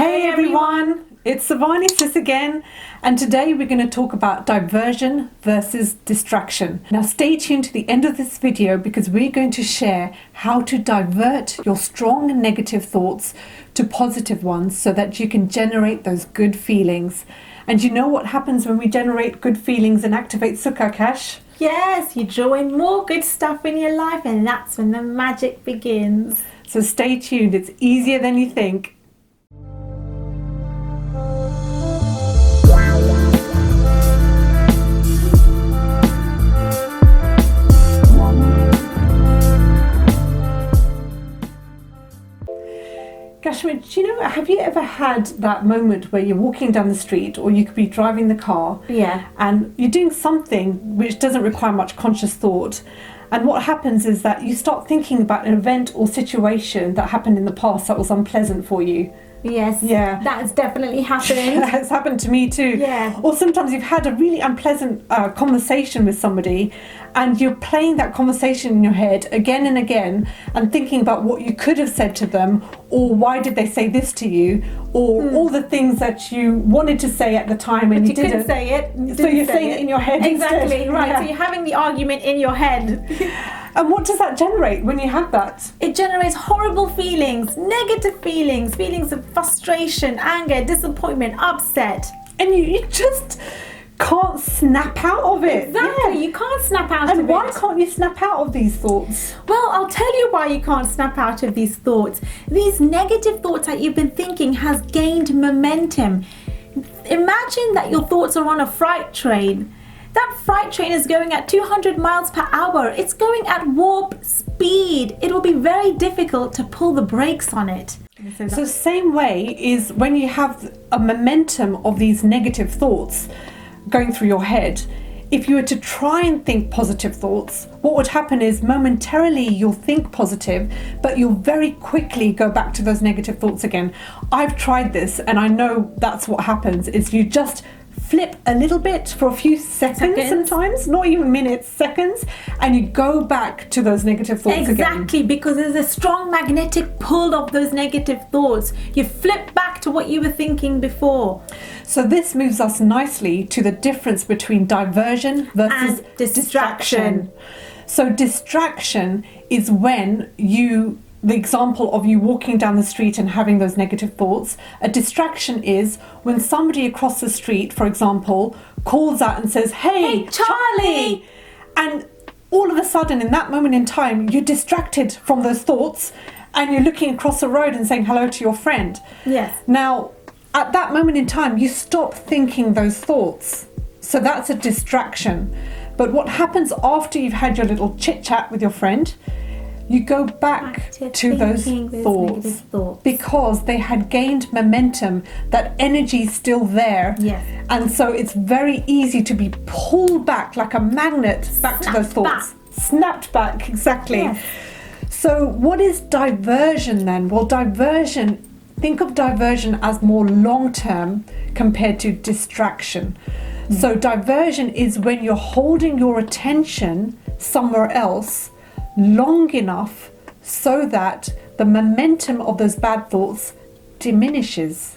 Hey everyone, it's SavaniSis again, and today we're going to talk about diversion versus distraction. Now stay tuned to the end of this video because we're going to share how to divert your strong negative thoughts to positive ones so that you can generate those good feelings. And you know what happens when we generate good feelings and activate Sukha, Kash? Yes, you draw in more good stuff in your life, and that's when the magic begins. So stay tuned, it's easier than you think. Kashmir, do you know, have you ever had that moment where you're walking down the street or you could be driving the car and you're doing something which doesn't require much conscious thought, and what happens is that you start thinking about an event or situation that happened in the past that was unpleasant for you? Yes, yeah, that has definitely happened. It's happened to me too. Yeah. Or sometimes you've had a really unpleasant conversation with somebody and you're playing that conversation in your head again and again and thinking about what you could have said to them, or why did they say this to you, or all the things that you wanted to say at the time and but you didn't. Couldn't say it. So you're saying it in your head exactly, instead. right. Yeah. So you're having the argument in your head. And what does that generate when you have that? It generates horrible feelings, negative feelings, feelings of frustration, anger, disappointment, upset. And you just can't snap out of it. Exactly, you can't snap out of it. And why can't you snap out of these thoughts? Well, I'll tell you why you can't snap out of these thoughts. These negative thoughts that you've been thinking has gained momentum. Imagine that your thoughts are on a freight train. That freight train is going at 200 miles per hour. It's going at warp speed. It will be very difficult to pull the brakes on it. So same way is when you have a momentum of these negative thoughts going through your head, if you were to try and think positive thoughts, what would happen is momentarily you'll think positive, but you'll very quickly go back to those negative thoughts again. I've tried this and I know that's what happens, is you just flip a little bit for a few seconds sometimes, not even minutes, seconds, and you go back to those negative thoughts again. Exactly, because there's a strong magnetic pull of those negative thoughts. You flip back to what you were thinking before. So this moves us nicely to the difference between diversion versus and distraction. So distraction is when the example of you walking down the street and having those negative thoughts. A distraction is when somebody across the street, for example, calls out and says, "Hey, Charlie!" And all of a sudden, in that moment in time, you're distracted from those thoughts and you're looking across the road and saying hello to your friend. Yes. Now, at that moment in time, you stop thinking those thoughts. So that's a distraction. But what happens after you've had your little chit-chat with your friend, you go back to those thoughts because they had gained momentum, that energy is still there. Yes. And so it's very easy to be pulled back like a magnet back to those thoughts. Snapped back, exactly. Yes. So what is diversion then? Well, think of diversion as more long-term compared to distraction. So diversion is when you're holding your attention somewhere else long enough so that the momentum of those bad thoughts diminishes.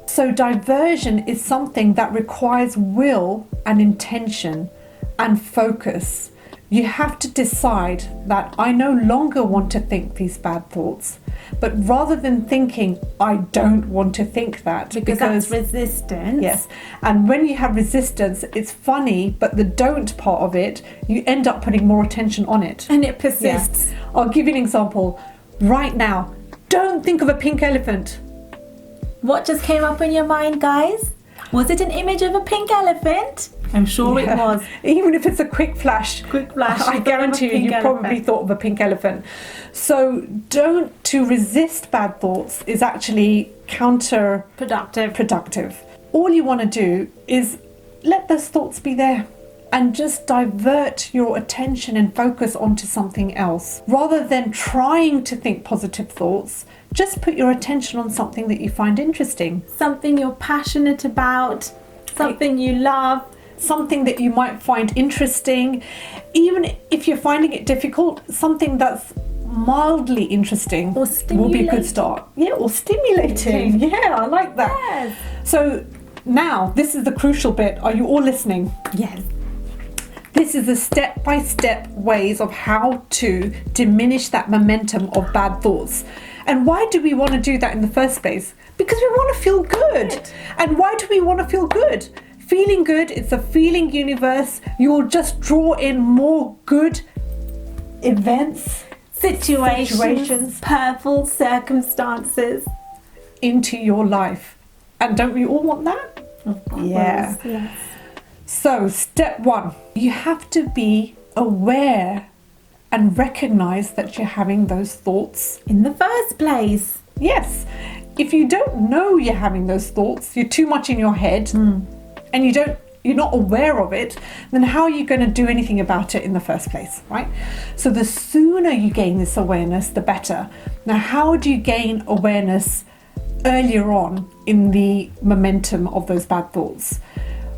So diversion is something that requires will and intention and focus. You have to decide that I no longer want to think these bad thoughts, but rather than thinking I don't want to think that, because that's resistance. Yes, and when you have resistance, it's funny, but the don't part of it, you end up putting more attention on it. And it persists. Yeah. I'll give you an example. Right now, don't think of a pink elephant. What just came up in your mind, guys? Was it an image of a pink elephant? I'm sure it was. Even if it's a quick flash. I guarantee you probably thought of a pink elephant. So to resist bad thoughts is actually counterproductive. All you want to do is let those thoughts be there and just divert your attention and focus onto something else. Rather than trying to think positive thoughts, just put your attention on something that you find interesting. Something you're passionate about, something you love. Something that you might find interesting. Even if you're finding it difficult, something that's mildly interesting Or will be a good start. Yeah, or stimulating. Yeah, I like that. Yes. So now, this is the crucial bit. Are you all listening? Yes. This is the step-by-step ways of how to diminish that momentum of bad thoughts. And why do we want to do that in the first place? Because we want to feel good. And why do we want to feel good? Feeling good, it's a feeling universe. You'll just draw in more good events, Situations, purple circumstances into your life. And don't we all want that? Of course. Yeah. Yes. So, step 1, you have to be aware and recognize that you're having those thoughts. In the first place. Yes. If you don't know you're having those thoughts, you're too much in your head, and you're not aware of it, then how are you going to do anything about it in the first place, right? So the sooner you gain this awareness, the better. Now, how do you gain awareness earlier on in the momentum of those bad thoughts?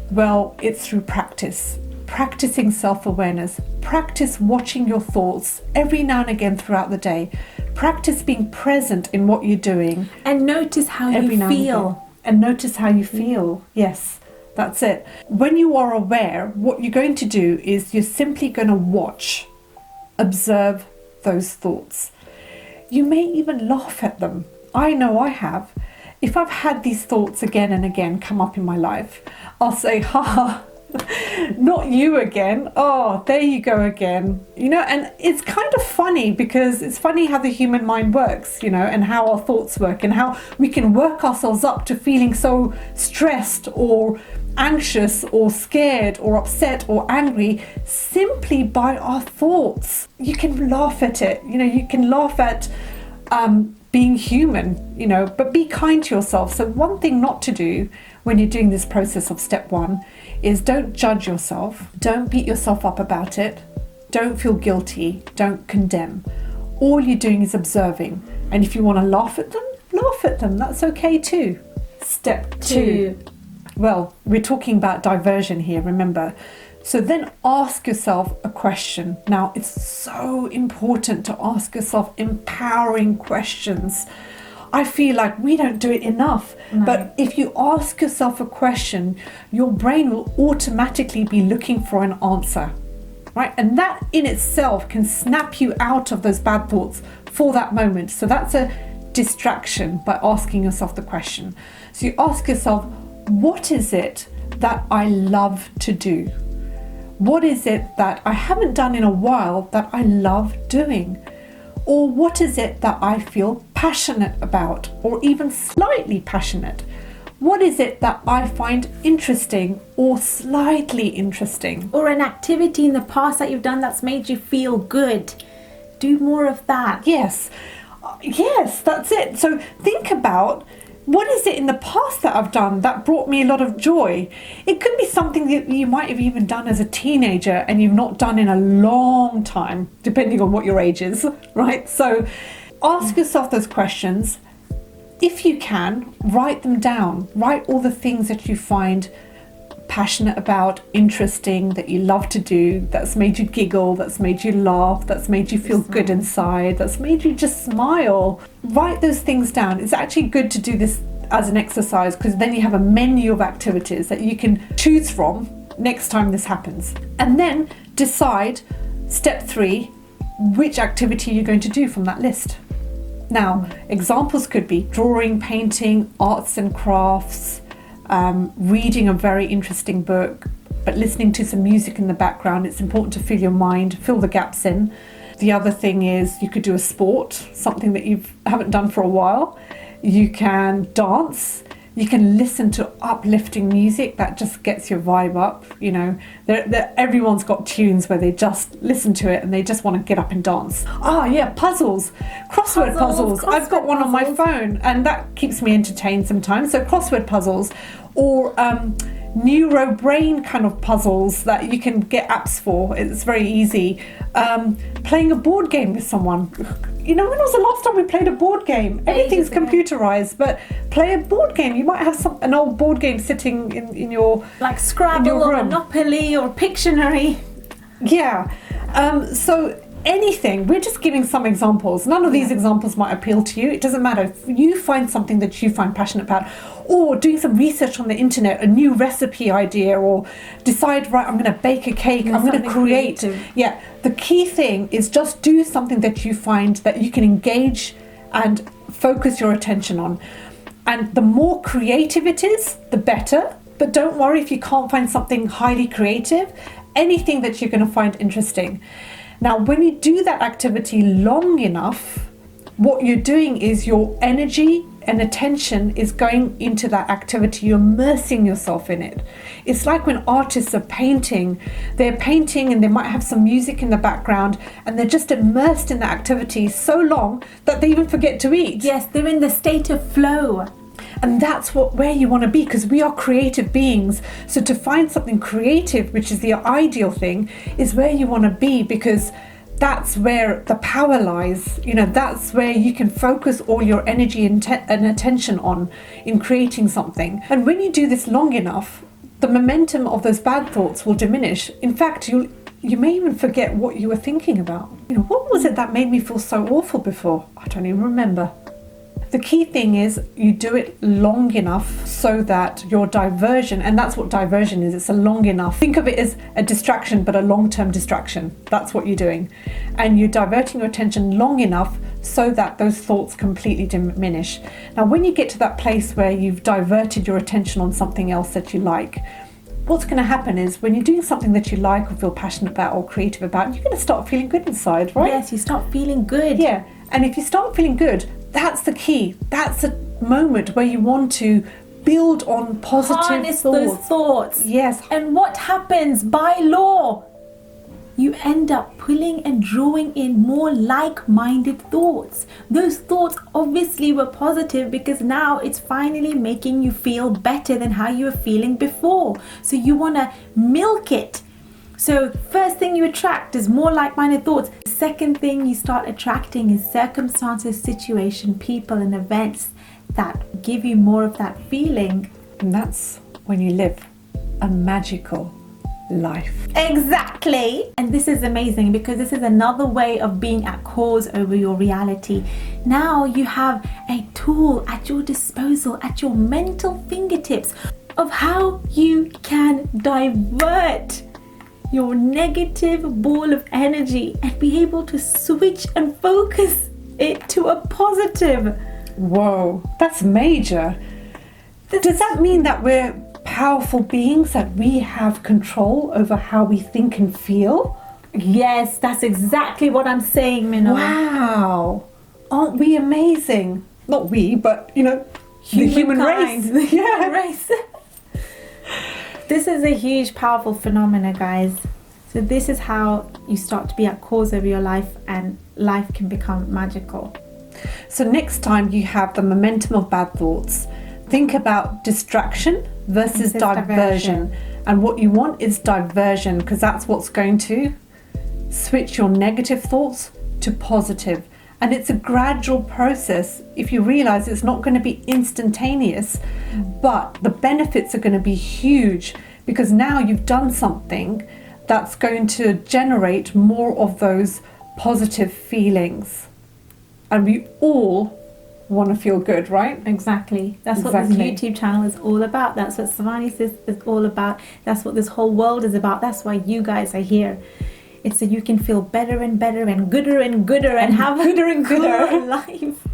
Well, it's through practice. Practicing self-awareness. Practice watching your thoughts every now and again throughout the day. Practice being present in what you're doing. And notice how every you now and feel. again. And notice how you feel. Yes, that's it. When you are aware, what you're going to do is you're simply going to watch, observe those thoughts. You may even laugh at them. I know I have. If I've had these thoughts again and again come up in my life, I'll say, ha, not you again. Oh, there you go again. You know, and it's kind of funny because it's funny how the human mind works, you know, and how our thoughts work and how we can work ourselves up to feeling so stressed or anxious or scared or upset or angry simply by our thoughts. You can laugh at it, you know, you can laugh at being human, you know, but be kind to yourself. So one thing not to do when you're doing this process of step 1 is don't judge yourself, don't beat yourself up about it, don't feel guilty, don't condemn. All you're doing is observing, and if you want to laugh at them, that's okay too. Step 2. Well, we're talking about diversion here, remember. So then ask yourself a question. Now, it's so important to ask yourself empowering questions. I feel like we don't do it enough. No. But if you ask yourself a question, your brain will automatically be looking for an answer, right? And that in itself can snap you out of those bad thoughts for that moment. So that's a distraction by asking yourself the question. So you ask yourself, what is it that I love to do? What is it that I haven't done in a while that I love doing? Or what is it that I feel passionate about, or even slightly passionate? What is it that I find interesting or slightly interesting? Or an activity in the past that you've done that's made you feel good. Do more of that. Yes, that's it. So think about, what is it in the past that I've done that brought me a lot of joy? It could be something that you might have even done as a teenager and you've not done in a long time, depending on what your age is, right? So ask yourself those questions. If you can, write them down. Write all the things that you find passionate about, interesting, that you love to do, that's made you giggle, that's made you laugh, that's made you feel good inside, that's made you just smile. Write those things down. It's actually good to do this as an exercise because then you have a menu of activities that you can choose from next time this happens. And then decide, step 3, which activity you're going to do from that list. Now, examples could be drawing, painting, arts and crafts, reading a very interesting book, but listening to some music in the background. It's important to fill your mind, fill the gaps in. The other thing is you could do a sport, something that you haven't done for a while. You can dance. You can listen to uplifting music that just gets your vibe up. You know, everyone's got tunes where they just listen to it and they just want to get up and dance. Puzzles, crossword puzzles. I've got one on my phone and that keeps me entertained sometimes. So crossword puzzles or neuro brain kind of puzzles that you can get apps for. It's very easy. Playing a board game with someone. You know, when was the last time we played a board game? Everything's computerized, but play a board game. You might have an old board game sitting in your like Scrabble or Monopoly or Pictionary. Yeah. So anything. We're just giving some examples. None of these examples might appeal to you. It doesn't matter. If you find something that you find passionate about, or doing some research on the internet, a new recipe idea, or decide, right, I'm going to bake a cake, I'm going to create. Yeah, the key thing is just do something that you find that you can engage and focus your attention on. And the more creative it is, the better. But don't worry if you can't find something highly creative. Anything that you're going to find interesting. Now, when you do that activity long enough, what you're doing is your energy and attention is going into that activity. You're immersing yourself in it. It's like when artists are painting. They're painting and they might have some music in the background and they're just immersed in the activity so long that they even forget to eat. Yes, they're in the state of flow. And that's where you want to be, because we are creative beings. So to find something creative, which is the ideal thing, is where you want to be, because that's where the power lies. You know, that's where you can focus all your energy and attention on in creating something. And when you do this long enough, the momentum of those bad thoughts will diminish. In fact, you may even forget what you were thinking about. You know, what was it that made me feel so awful before? I don't even remember. The key thing is you do it long enough so that your diversion, and that's what diversion is, it's a long enough. Think of it as a distraction, but a long-term distraction. That's what you're doing. And you're diverting your attention long enough so that those thoughts completely diminish. Now, when you get to that place where you've diverted your attention on something else that you like, what's going to happen is when you're doing something that you like or feel passionate about or creative about, you're going to start feeling good inside, right? Yes, you start feeling good. Yeah. And if you start feeling good, that's the key. That's a moment where you want to build on positive Harness thoughts. those thoughts. Yes. And what happens by law? You end up pulling and drawing in more like-minded thoughts. Those thoughts obviously were positive because now it's finally making you feel better than how you were feeling before. So you want to milk it. So first thing you attract is more like-minded thoughts. Second thing you start attracting is circumstances, situation, people and events that give you more of that feeling. And that's when you live a magical life. Exactly. And this is amazing because this is another way of being at cause over your reality. Now you have a tool at your disposal, at your mental fingertips of how you can divert your negative ball of energy and be able to switch and focus it to a positive. Whoa, that's major. Does that mean that we're powerful beings, that we have control over how we think and feel? Yes, that's exactly what I'm saying, Minna. Wow. Aren't we amazing? Not we, but, you know, the human race. The human race. This is a huge, powerful phenomena, guys. So this is how you start to be at cause over your life and life can become magical. So next time you have the momentum of bad thoughts, think about distraction versus diversion. And what you want is diversion, because that's what's going to switch your negative thoughts to positive. And it's a gradual process. If you realize it's not going to be instantaneous, but the benefits are going to be huge, because now you've done something that's going to generate more of those positive feelings. And we all want to feel good, right? Exactly. That's what this YouTube channel is all about. That's what SavaniSis is all about. That's what this whole world is about. That's why you guys are here. It's so you can feel better and better and gooder and have gooder and gooder cool life.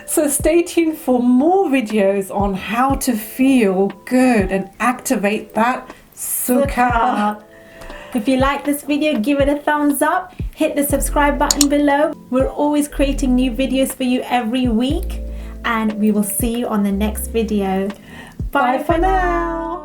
So stay tuned for more videos on how to feel good and activate that Sukha. If you like this video, give it a thumbs up. Hit the subscribe button below. We're always creating new videos for you every week. And we will see you on the next video. Bye for now.